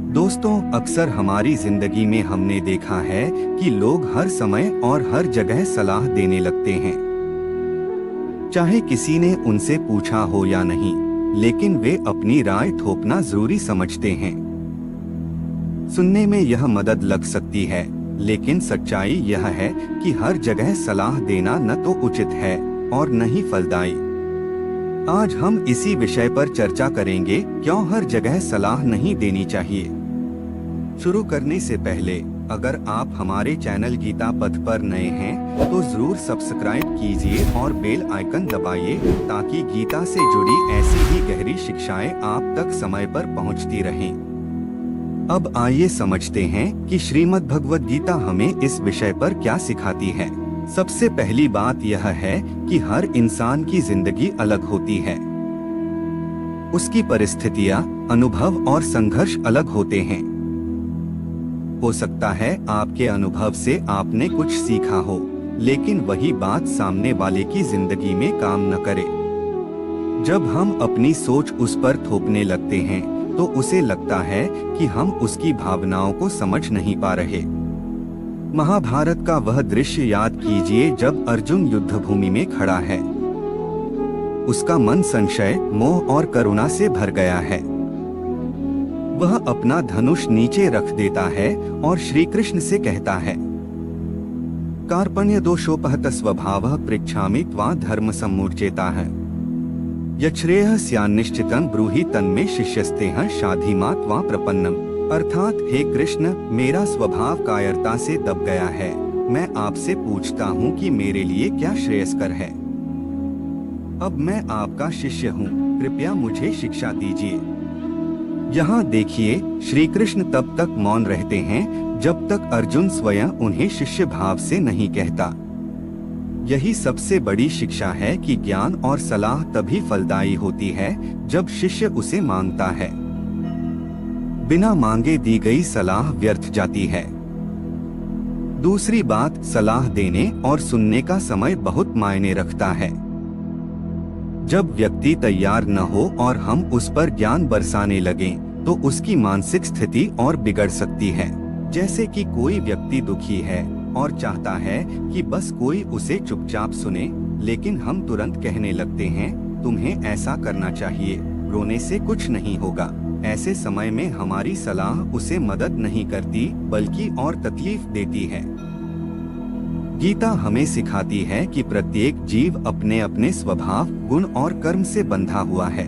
दोस्तों, अक्सर हमारी जिंदगी में हमने देखा है कि लोग हर समय और हर जगह सलाह देने लगते हैं। चाहे किसी ने उनसे पूछा हो या नहीं, लेकिन वे अपनी राय थोपना जरूरी समझते हैं। सुनने में यह मदद लग सकती है, लेकिन सच्चाई यह है कि हर जगह सलाह देना न तो उचित है और न ही फलदायी। आज हम इसी विषय पर चर्चा करेंगे, क्यों हर जगह सलाह नहीं देनी चाहिए। शुरू करने से पहले अगर आप हमारे चैनल गीता पथ पर नए हैं तो जरूर सब्सक्राइब कीजिए और बेल आइकन दबाइए, ताकि गीता से जुड़ी ऐसी ही गहरी शिक्षाएं आप तक समय पर पहुंचती रहें। अब आइए समझते हैं कि श्रीमद् भगवद गीता हमें इस विषय पर क्या सिखाती है। सबसे पहली बात यह है कि हर इंसान की जिंदगी अलग होती है। उसकी परिस्थितियां, अनुभव और संघर्ष अलग होते हैं। हो सकता है आपके अनुभव से आपने कुछ सीखा हो, लेकिन वही बात सामने वाले की जिंदगी में काम न करे। जब हम अपनी सोच उस पर थोपने लगते हैं तो उसे लगता है कि हम उसकी भावनाओं को समझ नहीं पा रहे। महाभारत का वह दृश्य याद कीजिए जब अर्जुन युद्ध भूमि में खड़ा है। उसका मन संशय, मोह और करुणा से भर गया है। वह अपना धनुष नीचे रख देता है और श्री कृष्ण से कहता है, कार्पण्य दोषोपहत स्वभावः पृच्छामि त्वां धर्म सम्मूर्छेताः यच्छ्रेयः स्यान्निश्चितं ब्रूहि तन्मे शिष्यस्तेह शाधीमा त्वां प्रपन्नम्। अर्थात, हे कृष्ण, मेरा स्वभाव कायरता से दब गया है। मैं आपसे पूछता हूँ कि मेरे लिए क्या श्रेयस्कर है। अब मैं आपका शिष्य हूँ, कृपया मुझे शिक्षा दीजिए। यहाँ देखिए, श्री कृष्ण तब तक मौन रहते हैं जब तक अर्जुन स्वयं उन्हें शिष्य भाव से नहीं कहता। यही सबसे बड़ी शिक्षा है कि ज्ञान और सलाह तभी फलदायी होती है जब शिष्य उसे मांगता है। बिना मांगे दी गई सलाह व्यर्थ जाती है। दूसरी बात, सलाह देने और सुनने का समय बहुत मायने रखता है। जब व्यक्ति तैयार न हो और हम उस पर ज्ञान बरसाने लगें, तो उसकी मानसिक स्थिति और बिगड़ सकती है। जैसे कि कोई व्यक्ति दुखी है और चाहता है कि बस कोई उसे चुपचाप सुने, लेकिन हम तुरंत कहने लगते हैं, तुम्हें ऐसा करना चाहिए, रोने से कुछ नहीं होगा। ऐसे समय में हमारी सलाह उसे मदद नहीं करती, बल्कि और तकलीफ देती है। गीता हमें सिखाती है कि प्रत्येक जीव अपने अपने स्वभाव, गुण और कर्म से बंधा हुआ है।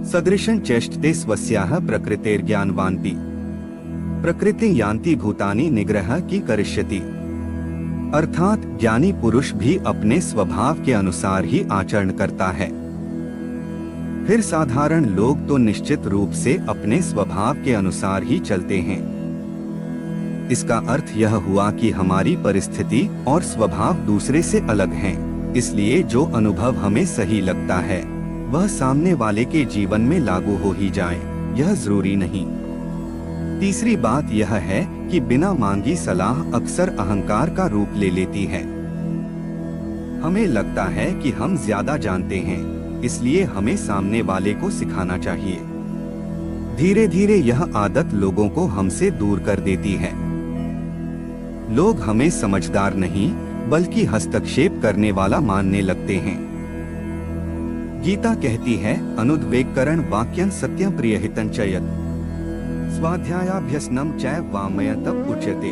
सदृशं चेष्टते स्वस्याः प्रकृतेर्ज्ञानवानपि प्रकृति यान्ति भूतानि निग्रह की करिष्यति। अर्थात, ज्ञानी पुरुष भी अपने स्वभाव के अनुसार ही आचरण करता है। फिर साधारण लोग तो निश्चित रूप से अपने स्वभाव के अनुसार ही चलते हैं। इसका अर्थ यह हुआ कि हमारी परिस्थिति और स्वभाव दूसरे से अलग हैं। इसलिए जो अनुभव हमें सही लगता है वह सामने वाले के जीवन में लागू हो ही जाए, यह जरूरी नहीं। तीसरी बात यह है कि बिना मांगी सलाह अक्सर अहंकार का रूप ले लेती है। हमें लगता है कि हम ज्यादा जानते हैं, इसलिए हमें सामने वाले को सिखाना चाहिए। धीरे धीरे यह आदत लोगों को हमसे दूर कर देती है। लोग हमें समझदार नहीं, बल्कि हस्तक्षेप करने वाला मानने लगते हैं। गीता कहती है, अनुद्वेगकरण वाक्यं सत्यं प्रियहितं च यत् स्वाध्यायाभ्यसनं चैव वामयं उच्यते।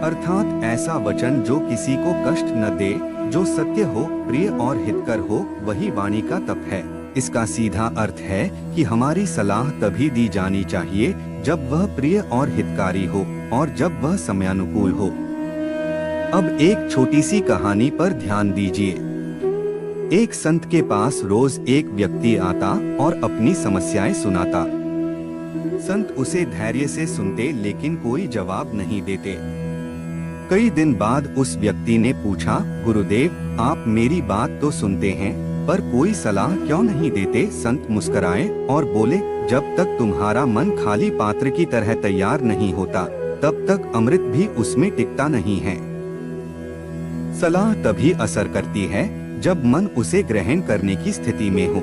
अर्थात, ऐसा वचन जो किसी को कष्ट न दे, जो सत्य हो, प्रिय और हितकर हो, वही वाणी का तप है। इसका सीधा अर्थ है कि हमारी सलाह तभी दी जानी चाहिए जब वह प्रिय और हितकारी हो और जब वह समयानुकूल हो। अब एक छोटी सी कहानी पर ध्यान दीजिए। एक संत के पास रोज एक व्यक्ति आता और अपनी समस्याएं सुनाता। संत उसे धैर्य से सुनते, लेकिन कोई जवाब नहीं देते। कई दिन बाद उस व्यक्ति ने पूछा, गुरुदेव, आप मेरी बात तो सुनते हैं, पर कोई सलाह क्यों नहीं देते? संत मुस्कुराए और बोले, जब तक तुम्हारा मन खाली पात्र की तरह तैयार नहीं होता, तब तक अमृत भी उसमें टिकता नहीं है। सलाह तभी असर करती है जब मन उसे ग्रहण करने की स्थिति में हो।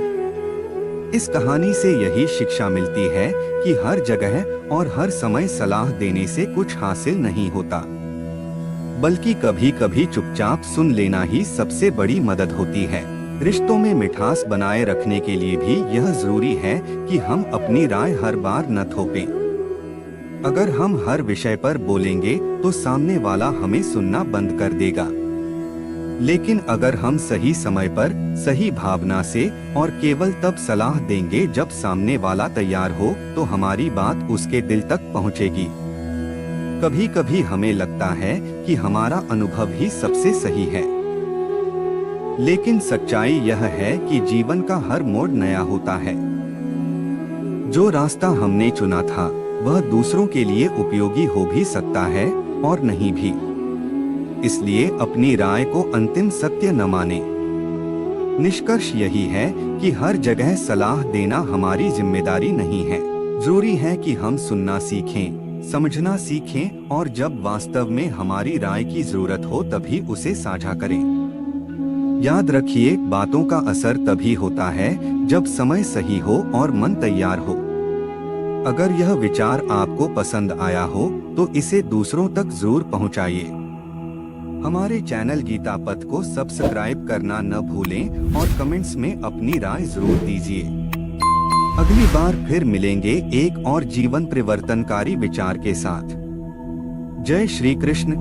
इस कहानी से यही शिक्षा मिलती है कि हर जगह और हर समय सलाह देने से कुछ हासिल नहीं होता, बल्कि कभी कभी चुपचाप सुन लेना ही सबसे बड़ी मदद होती है। रिश्तों में मिठास बनाए रखने के लिए भी यह जरूरी है कि हम अपनी राय हर बार न थोपें। अगर हम हर विषय पर बोलेंगे तो सामने वाला हमें सुनना बंद कर देगा, लेकिन अगर हम सही समय पर, सही भावना से और केवल तब सलाह देंगे जब सामने वाला तैयार हो, तो हमारी बात उसके दिल तक पहुंचेगी। कभी कभी हमें लगता है कि हमारा अनुभव ही सबसे सही है, लेकिन सच्चाई यह है कि जीवन का हर मोड़ नया होता है। जो रास्ता हमने चुना था वह दूसरों के लिए उपयोगी हो भी सकता है और नहीं भी। इसलिए अपनी राय को अंतिम सत्य न माने। निष्कर्ष यही है कि हर जगह सलाह देना हमारी जिम्मेदारी नहीं है। जरूरी है कि हम सुनना सीखें, समझना सीखें और जब वास्तव में हमारी राय की जरूरत हो तभी उसे साझा करें। याद रखिए, बातों का असर तभी होता है जब समय सही हो और मन तैयार हो। अगर यह विचार आपको पसंद आया हो तो इसे दूसरों तक जरूर पहुंचाइए। हमारे चैनल गीता पथ को सब्सक्राइब करना न भूलें और कमेंट्स में अपनी राय जरूर दीजिए। अगली बार फिर मिलेंगे एक और जीवन परिवर्तनकारी विचार के साथ। जय श्री कृष्ण।